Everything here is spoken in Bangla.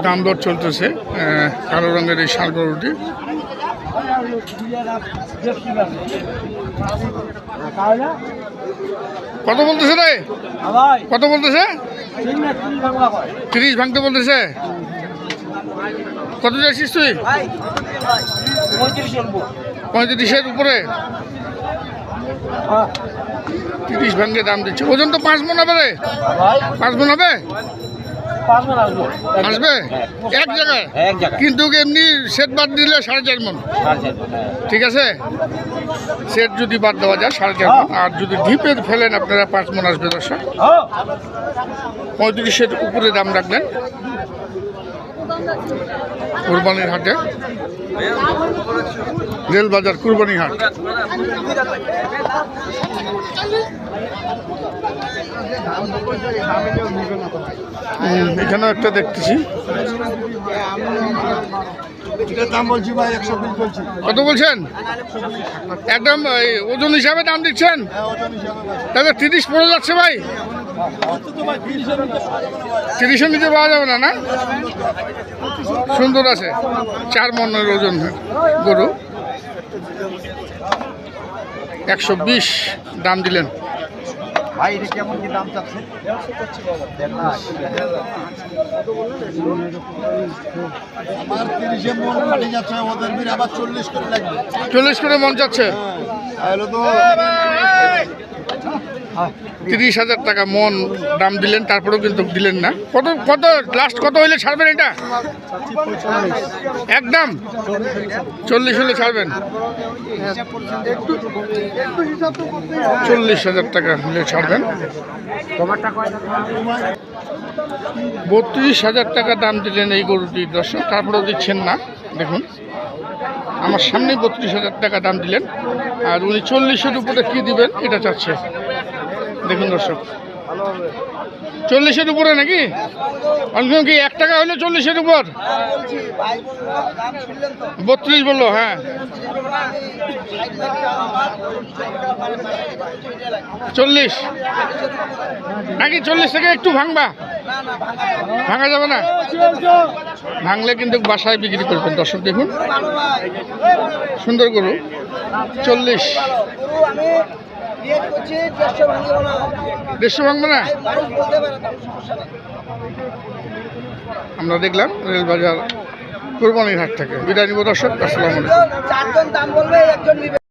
দাম দর চলতেছে কালো রঙের এই ষাঁড় গরুটি। কত বলতেছে রে? কত বলতেছে? 30 ভাঙতে বলতেছে। কত যাচ্ছিস তুই? 35-এর উপরে। 30 ভাঙে দাম দিচ্ছে। ওজন তো 5 মণ হবে রে। 5 মণ হবে? আসবে এক জায়গায়, কিন্তু এমনি সেট বাদ দিলে 4.5 মণ। ঠিক আছে, সেট যদি বাদ দেওয়া যায় 4.5 মণ, আর যদি ঢিপে ফেলেন আপনারা 5 মণ আসবে। দর্শক 35-এর উপরে দাম রাখলেন কুরবানির হাটে, রেলবাজার কুরবানি হাট। এখানেও একটা দেখতেছি। কত বলছেন? একদম ওজন হিসাবে দাম দিচ্ছেন, তাহলে 30 পড়ে যাচ্ছে ভাই। 30-এর নিচে পাওয়া যাবে না? না, সুন্দর আছে। 4 মণের ওজন গরু। 120 দাম দিলেন। ভাই এটা কেমন কি দাম চাচ্ছে? 40 করে মন যাচ্ছে। 30,000 টাকা মন দাম দিলেন, তারপরেও কিন্তু দিলেন না। কত কত লাস্ট কত হইলে ছাড়বেন এটা? একদম 40 হলে ছাড়বেন। 40,000 টাকা হলে ছাড়বেন। 32,000 টাকা দাম দিলেন এই গরুটির। দর্শক তারপরেও দিচ্ছেন না। দেখুন আমার সামনে 32,000 টাকা দাম দিলেন, আর উনি 40-এর উপরে কি দিবেন এটা চাচ্ছে। দেখুন দর্শক 40-এর উপরে নাকি? অনেক কি 1 টাকা হলে 40-এর উপর? 32 বললো। হ্যাঁ 40 নাকি? 40 থেকে একটু ভাঙবা? ভাঙা যাবে না? ভাঙলে কিন্তু বাসায় বিক্রি করবেন। দর্শক দেখুন সুন্দর গরু। 40 150 ভাঙবে না? আমরা দেখলাম রেলবাজার কুরবানির হাট থেকে। বিদায় নিব দর্শক। আসসালামু আলাইকুম।